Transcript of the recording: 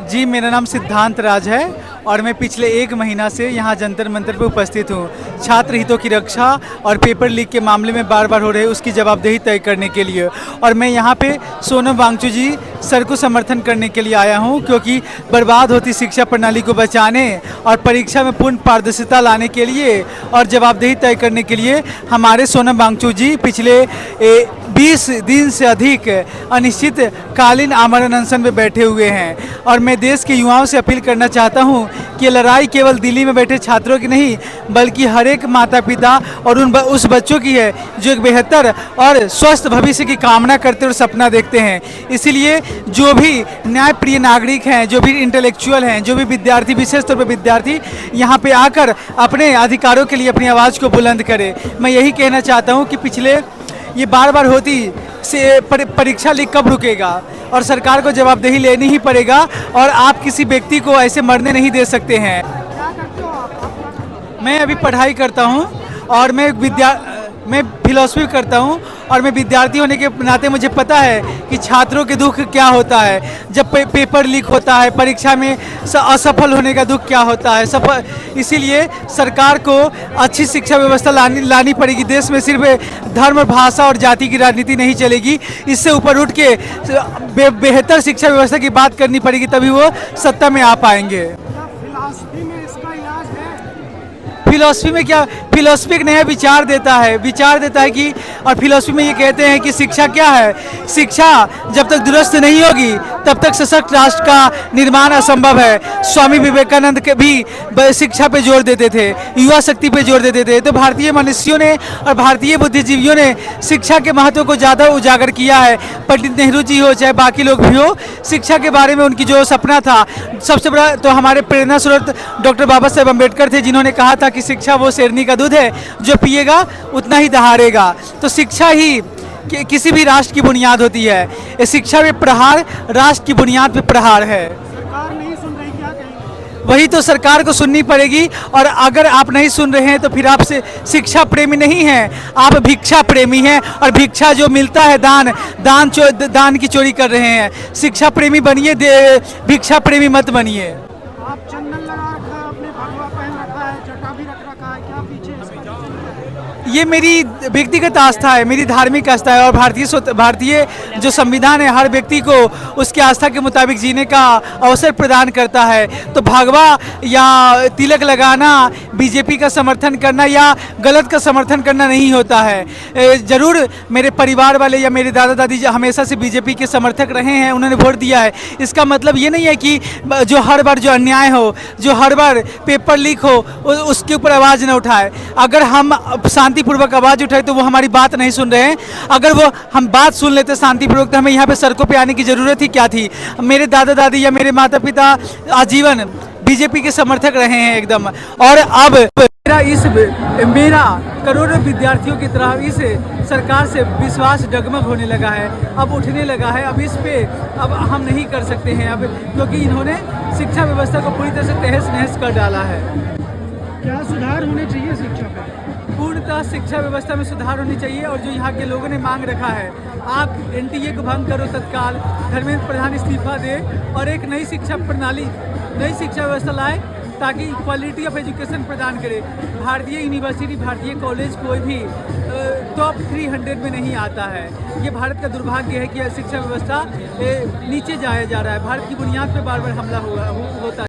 जी, मेरा नाम सिद्धांत राज है और मैं पिछले 1 महीना से यहाँ जंतर मंतर पर उपस्थित हूँ। छात्र हितों की रक्षा और पेपर लीक के मामले में बार-बार हो रहे उसकी जवाबदेही तय करने के लिए, और मैं यहाँ पे सोनम वांगचुक जी सर को समर्थन करने के लिए आया हूँ, क्योंकि बर्बाद होती शिक्षा प्रणाली को बचाने और परीक्षा में पूर्ण पारदर्शिता लाने के लिए और जवाबदेही तय करने के लिए हमारे सोनम वांगचुक जी पिछले 20 दिन से अधिक अनिश्चितकालीन आमरण अनशन में बैठे हुए हैं। और मैं देश के युवाओं से अपील करना चाहता हूं कि लड़ाई केवल दिल्ली में बैठे छात्रों की नहीं, बल्कि हर एक माता पिता और उस बच्चों की है जो एक बेहतर और स्वस्थ भविष्य की कामना करते और सपना देखते हैं। इसीलिए जो भी न्यायप्रिय नागरिक हैं, जो भी इंटेलेक्चुअल हैं, जो भी विद्यार्थी, विशेष तौर पर विद्यार्थी यहाँ पे आकर अपने अधिकारों के लिए अपनी आवाज़ को बुलंद करें। मैं यही कहना चाहता हूँ कि पिछले ये बार होती से परीक्षा लीक कब रुकेगा, और सरकार को जवाबदेही लेनी ही पड़ेगा, और आप किसी व्यक्ति को ऐसे मरने नहीं दे सकते हैं। मैं अभी पढ़ाई करता हूँ और मैं फिलॉसफी करता हूँ, और मैं विद्यार्थी होने के नाते मुझे पता है कि छात्रों के दुख क्या होता है जब पेपर लीक होता है, परीक्षा में असफल होने का दुख क्या होता है। इसीलिए सरकार को अच्छी शिक्षा व्यवस्था लानी पड़ेगी। देश में सिर्फ धर्म, भाषा और जाति की राजनीति नहीं चलेगी, इससे ऊपर उठ के बेहतर शिक्षा व्यवस्था की बात करनी पड़ेगी, तभी वो सत्ता में आ पाएंगे। फिलॉसफी में क्या, फिलॉसफी एक नया विचार देता है कि, और फिलॉसफी में ये कहते हैं कि शिक्षा क्या है, शिक्षा जब तक दुरुस्त नहीं होगी तब तक सशक्त राष्ट्र का निर्माण असंभव है। स्वामी विवेकानंद के भी शिक्षा पे जोर देते थे, युवा शक्ति पे जोर देते थे। तो भारतीय मनुष्यों ने और भारतीय बुद्धिजीवियों ने शिक्षा के महत्व को ज़्यादा उजागर किया है। पंडित नेहरू जी हो चाहे बाकी लोग भी हो, शिक्षा के बारे में उनकी जो सपना था, सबसे बड़ा तो हमारे प्रेरणा स्रोत डॉक्टर बाबा साहेब अम्बेडकर थे, जिन्होंने कहा था कि शिक्षा वो शेरनी का दूध है, जो पिएगा उतना ही दहाड़ेगा। तो शिक्षा ही किसी भी राष्ट्र की बुनियाद होती है। शिक्षा में प्रहार राष्ट्र की बुनियाद पे प्रहार है। सरकार नहीं सुन रही क्या कहीं? वही तो सरकार को सुननी पड़ेगी, और अगर आप नहीं सुन रहे हैं तो फिर आप शिक्षा प्रेमी नहीं हैं, आप भिक्षा प्रेमी हैं, और भिक्षा जो मिलता है दान की चोरी कर रहे हैं। शिक्षा प्रेमी बनिए, भिक्षा प्रेमी मत बनिए। आप चंदन लगा रखा है, अपने भगवा पहन रखा है, जटा भी रख रखा है, क्या पीछे ये मेरी व्यक्तिगत आस्था है, मेरी धार्मिक आस्था है, और भारतीय जो संविधान है हर व्यक्ति को उसकी आस्था के मुताबिक जीने का अवसर प्रदान करता है। तो भगवा या तिलक लगाना, बीजेपी का समर्थन करना या गलत का समर्थन करना नहीं होता है। ज़रूर मेरे परिवार वाले या मेरे दादा दादी हमेशा से बीजेपी के समर्थक रहे हैं, उन्होंने वोट दिया है। इसका मतलब ये नहीं है कि जो हर बार जो अन्याय हो, जो हर बार पेपर लीक हो, उसके ऊपर आवाज़ न उठाए। अगर हम शांतिपूर्वक आवाज़ उठाए तो वो हमारी बात नहीं सुन रहे हैं। अगर वो हम बात सुन लेते शांतिपूर्वक तो हमें यहाँ पे सड़कों पे आने की ज़रूरत ही क्या थी। मेरे दादा दादी या मेरे माता पिता आजीवन बीजेपी के समर्थक रहे हैं एकदम, और अब मेरा करोड़ों विद्यार्थियों की तरह इस सरकार से विश्वास डगमग होने लगा है, अब उठने लगा है। अब इस पे अब हम नहीं कर सकते हैं अब, क्योंकि इन्होंने शिक्षा व्यवस्था को पूरी तरह से तहस नहस कर डाला है। क्या सुधार होने चाहिए शिक्षा पर? पूर्णतः शिक्षा व्यवस्था में सुधार होनी चाहिए, और जो यहाँ के लोगों ने मांग रखा है, आप एनटीए को भंग करो तत्काल, धर्मेंद्र प्रधान इस्तीफा दे और एक नई शिक्षा प्रणाली, नई शिक्षा व्यवस्था लाए ताकि क्वालिटी ऑफ एजुकेशन प्रदान करे। भारतीय यूनिवर्सिटी, भारतीय कॉलेज कोई भी टॉप 300 में नहीं आता है। ये भारत का दुर्भाग्य है कि शिक्षा व्यवस्था नीचे जाया जा रहा है, भारत की बुनियाद पर बार बार हमला होता है।